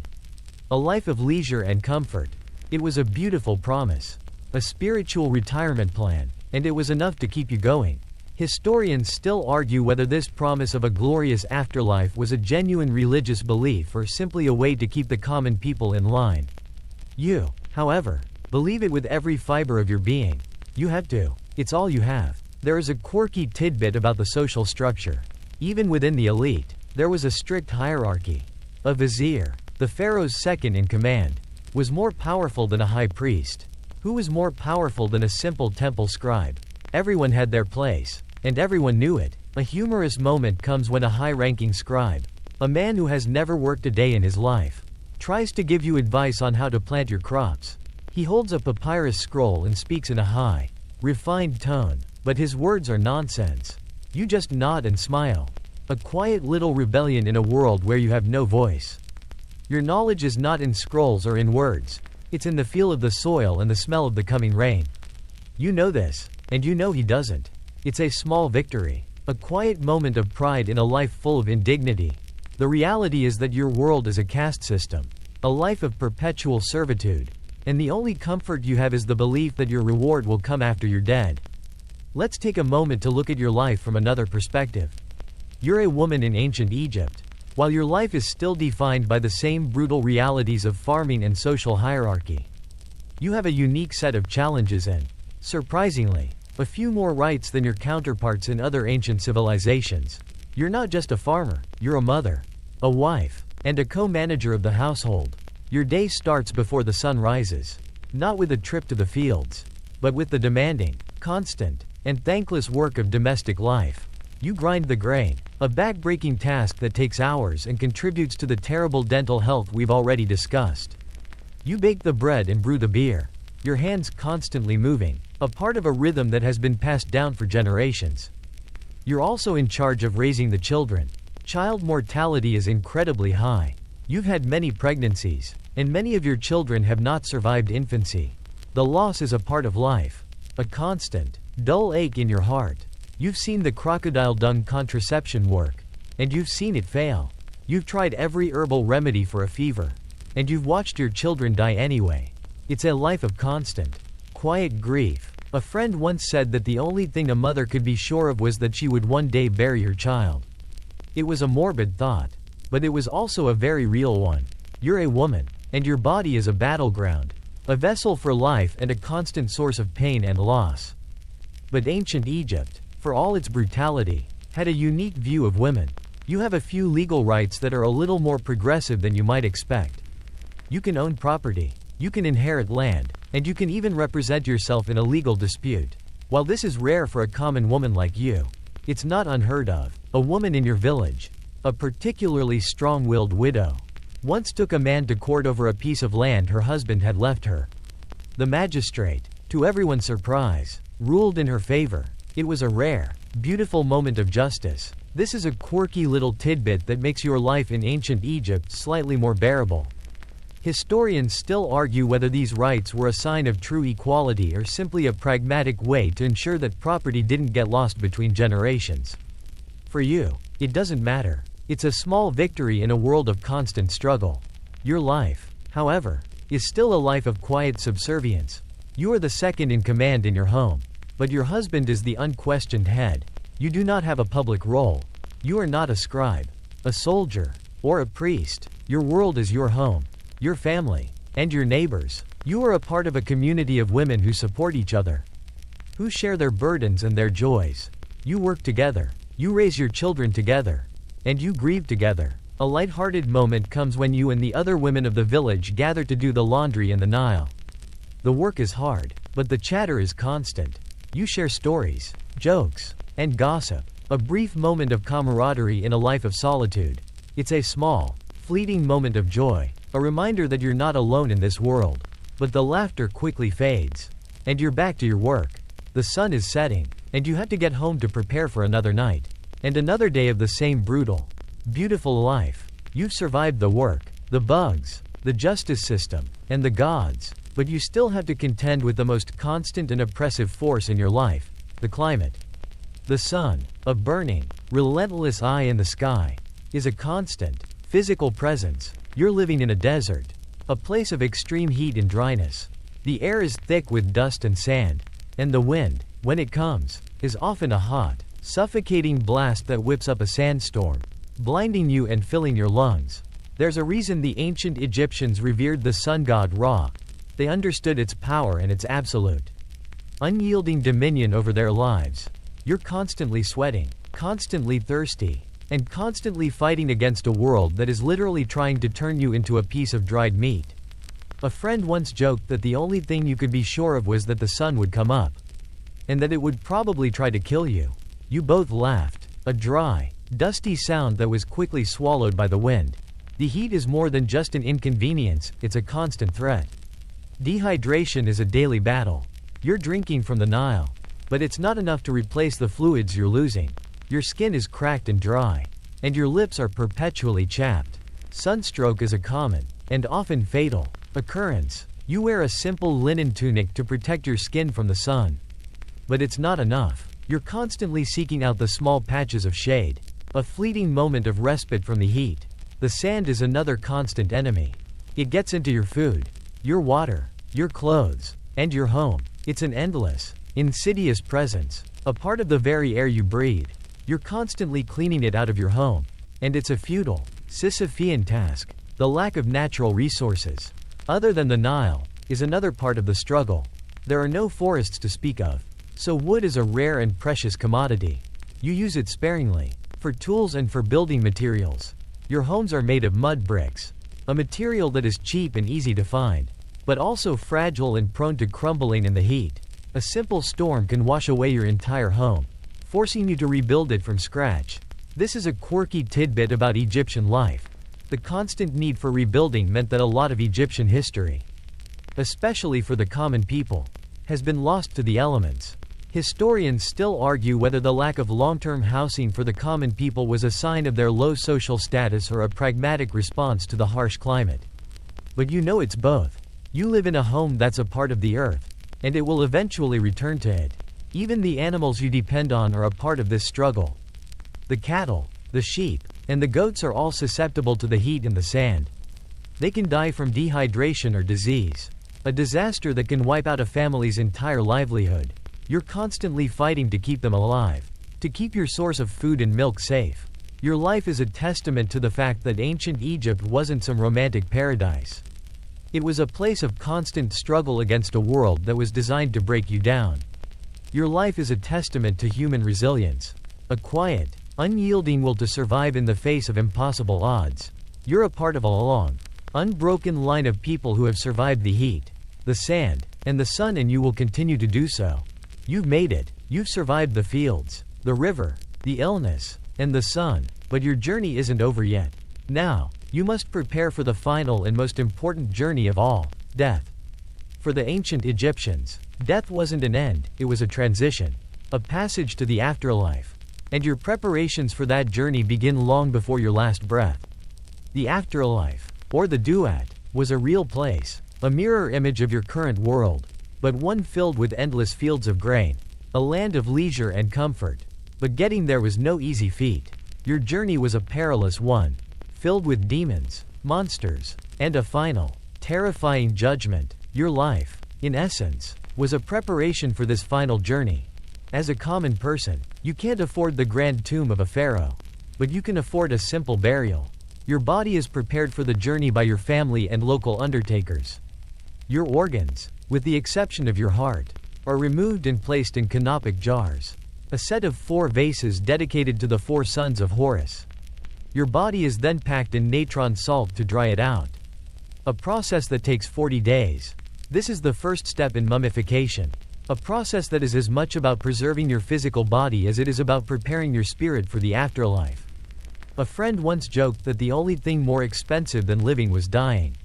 A life of leisure and comfort. It was a beautiful promise. A spiritual retirement plan, and it was enough to keep you going. Historians still argue whether this promise of a glorious afterlife was a genuine religious belief or simply a way to keep the common people in line. You, however, believe it with every fiber of your being. You have to. It's all you have. There is a quirky tidbit about the social structure. Even within the elite, there was a strict hierarchy. A vizier, the pharaoh's second in command, was more powerful than a high priest, who was more powerful than a simple temple scribe. Everyone had their place, and everyone knew it. A humorous moment comes when a high-ranking scribe, a man who has never worked a day in his life, tries to give you advice on how to plant your crops. He holds a papyrus scroll and speaks in a high, refined tone, but his words are nonsense. You just nod and smile. A quiet little rebellion in a world where you have no voice. Your knowledge is not in scrolls or in words. It's in the feel of the soil and the smell of the coming rain. You know this, and you know he doesn't. It's a small victory. A quiet moment of pride in a life full of indignity. The reality is that your world is a caste system. A life of perpetual servitude. And the only comfort you have is the belief that your reward will come after you're dead. Let's take a moment to look at your life from another perspective. You're a woman in ancient Egypt. While your life is still defined by the same brutal realities of farming and social hierarchy, you have a unique set of challenges and, surprisingly, a few more rights than your counterparts in other ancient civilizations. You're not just a farmer, you're a mother, a wife, and a co-manager of the household. Your day starts before the sun rises, not with a trip to the fields, but with the demanding, constant, and thankless work of domestic life. You grind the grain, a back-breaking task that takes hours and contributes to the terrible dental health we've already discussed. You bake the bread and brew the beer, your hands constantly moving, a part of a rhythm that has been passed down for generations. You're also in charge of raising the children. Child mortality is incredibly high. You've had many pregnancies, and many of your children have not survived infancy. The loss is a part of life, a constant, dull ache in your heart. You've seen the crocodile dung contraception work, and you've seen it fail. You've tried every herbal remedy for a fever, and you've watched your children die anyway. It's a life of constant, quiet grief. A friend once said that the only thing a mother could be sure of was that she would one day bury her child. It was a morbid thought, but it was also a very real one. You're a woman, and your body is a battleground, a vessel for life and a constant source of pain and loss. But ancient Egypt, for all its brutality, had a unique view of women. You have a few legal rights that are a little more progressive than you might expect. You can own property, you can inherit land, and you can even represent yourself in a legal dispute. While this is rare for a common woman like you, it's not unheard of. A woman in your village, a particularly strong-willed widow, once took a man to court over a piece of land her husband had left her. The magistrate, to everyone's surprise, ruled in her favor. It was a rare, beautiful moment of justice. This is a quirky little tidbit that makes your life in ancient Egypt slightly more bearable. Historians still argue whether these rights were a sign of true equality or simply a pragmatic way to ensure that property didn't get lost between generations. For you, it doesn't matter. It's a small victory in a world of constant struggle. Your life, however, is still a life of quiet subservience. You are the second in command in your home, but your husband is the unquestioned head. You do not have a public role. You are not a scribe, a soldier, or a priest. Your world is your home, your family, and your neighbors. You are a part of a community of women who support each other, who share their burdens and their joys. You work together, you raise your children together, and you grieve together. A light-hearted moment comes when you and the other women of the village gather to do the laundry in the Nile. The work is hard, but the chatter is constant. You share stories, jokes, and gossip. A brief moment of camaraderie in a life of solitude. It's a small, fleeting moment of joy, a reminder that you're not alone in this world. But the laughter quickly fades, and you're back to your work. The sun is setting, and you have to get home to prepare for another night, and another day of the same brutal, beautiful life. You've survived the work, the bugs, the justice system, and the gods, but you still have to contend with the most constant and oppressive force in your life, the climate. The sun, a burning, relentless eye in the sky, is a constant, physical presence. You're living in a desert, a place of extreme heat and dryness. The air is thick with dust and sand, and the wind, when it comes, is often a hot, suffocating blast that whips up a sandstorm, blinding you and filling your lungs. There's a reason the ancient Egyptians revered the sun god Ra. They understood its power and its absolute, unyielding dominion over their lives. You're constantly sweating, constantly thirsty, and constantly fighting against a world that is literally trying to turn you into a piece of dried meat. A friend once joked that the only thing you could be sure of was that the sun would come up, and that it would probably try to kill you. You both laughed, a dry, dusty sound that was quickly swallowed by the wind. The heat is more than just an inconvenience, it's a constant threat. Dehydration is a daily battle. You're drinking from the Nile, but it's not enough to replace the fluids you're losing. Your skin is cracked and dry, and your lips are perpetually chapped. Sunstroke is a common, and often fatal, occurrence. You wear a simple linen tunic to protect your skin from the sun. But it's not enough. You're constantly seeking out the small patches of shade, a fleeting moment of respite from the heat. The sand is another constant enemy. It gets into your food, your water, your clothes, and your home. It's an endless, insidious presence. A part of the very air you breathe. You're constantly cleaning it out of your home. And it's a futile, Sisyphean task. The lack of natural resources, other than the Nile, is another part of the struggle. There are no forests to speak of. So wood is a rare and precious commodity. You use it sparingly, for tools and for building materials. Your homes are made of mud bricks, a material that is cheap and easy to find, but also fragile and prone to crumbling in the heat. A simple storm can wash away your entire home, forcing you to rebuild it from scratch. This is a quirky tidbit about Egyptian life. The constant need for rebuilding meant that a lot of Egyptian history, especially for the common people, has been lost to the elements. Historians still argue whether the lack of long-term housing for the common people was a sign of their low social status or a pragmatic response to the harsh climate. But you know it's both. You live in a home that's a part of the earth, and it will eventually return to it. Even the animals you depend on are a part of this struggle. The cattle, the sheep, and the goats are all susceptible to the heat and the sand. They can die from dehydration or disease, a disaster that can wipe out a family's entire livelihood. You're constantly fighting to keep them alive, to keep your source of food and milk safe. Your life is a testament to the fact that ancient Egypt wasn't some romantic paradise. It was a place of constant struggle against a world that was designed to break you down. Your life is a testament to human resilience, a quiet, unyielding will to survive in the face of impossible odds. You're a part of a long, unbroken line of people who have survived the heat, the sand, and the sun, and you will continue to do so. You've made it. You've survived the fields, the river, the illness, and the sun, but your journey isn't over yet. Now, you must prepare for the final and most important journey of all, death. For the ancient Egyptians, death wasn't an end, it was a transition, a passage to the afterlife. And your preparations for that journey begin long before your last breath. The afterlife, or the duat, was a real place, a mirror image of your current world, but one filled with endless fields of grain, a land of leisure and comfort. But getting there was no easy feat. Your journey was a perilous one, filled with demons, monsters, and a final, terrifying judgment. Your life, in essence, was a preparation for this final journey. As a common person, you can't afford the grand tomb of a pharaoh, but you can afford a simple burial. Your body is prepared for the journey by your family and local undertakers. Your organs, with the exception of your heart, are removed and placed in canopic jars, a set of 4 vases dedicated to the 4 sons of Horus. Your body is then packed in natron salt to dry it out, a process that takes 40 days. This is the first step in mummification, a process that is as much about preserving your physical body as it is about preparing your spirit for the afterlife. A friend once joked that the only thing more expensive than living was dying.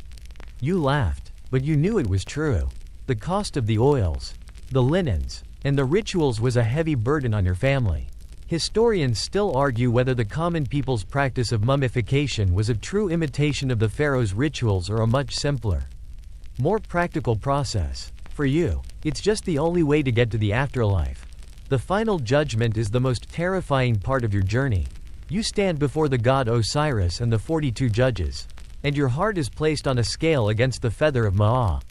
You laughed, but you knew it was true. The cost of the oils, the linens, and the rituals was a heavy burden on your family. Historians still argue whether the common people's practice of mummification was a true imitation of the pharaoh's rituals or a much simpler, more practical process. For you, it's just the only way to get to the afterlife. The final judgment is the most terrifying part of your journey. You stand before the god Osiris and the 42 judges, and your heart is placed on a scale against the feather of Ma'at,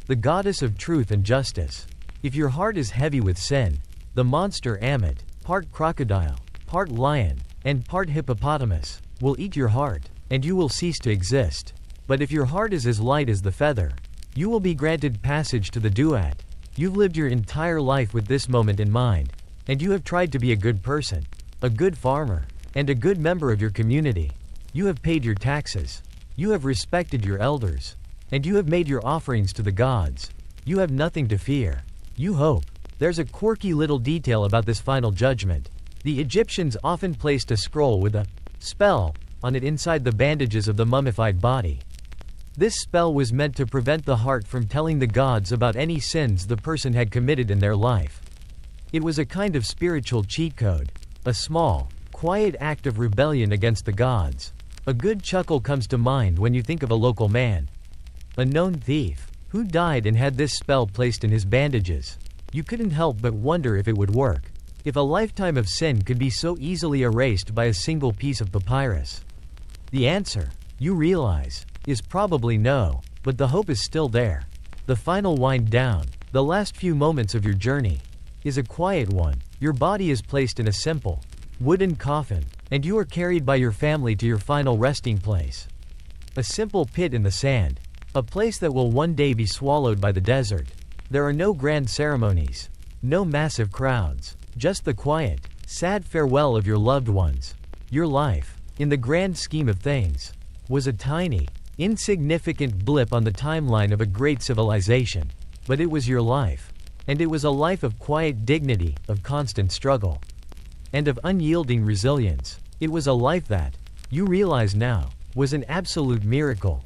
the goddess of truth and justice. If your heart is heavy with sin, the monster Ammit, part crocodile, part lion, and part hippopotamus, will eat your heart, and you will cease to exist. But if your heart is as light as the feather, you will be granted passage to the duat. You've lived your entire life with this moment in mind, and you have tried to be a good person, a good farmer, and a good member of your community. You have paid your taxes. You have respected your elders, and you have made your offerings to the gods. You have nothing to fear. You hope. There's a quirky little detail about this final judgment. The Egyptians often placed a scroll with a spell on it inside the bandages of the mummified body. This spell was meant to prevent the heart from telling the gods about any sins the person had committed in their life. It was a kind of spiritual cheat code, a small, quiet act of rebellion against the gods. A good chuckle comes to mind when you think of a local man, a known thief, who died and had this spell placed in his bandages. You couldn't help but wonder if it would work. If a lifetime of sin could be so easily erased by a single piece of papyrus. The answer, you realize, is probably no, but the hope is still there. The final wind down, the last few moments of your journey. is a quiet one. Your body is placed in a simple, wooden coffin, and you are carried by your family to your final resting place. A simple pit in the sand. A place that will one day be swallowed by the desert. There are no grand ceremonies. No massive crowds. Just the quiet, sad farewell of your loved ones. Your life, in the grand scheme of things, was a tiny, insignificant blip on the timeline of a great civilization. But it was your life. And it was a life of quiet dignity, of constant struggle, and of unyielding resilience. It was a life that, you realize now, was an absolute miracle.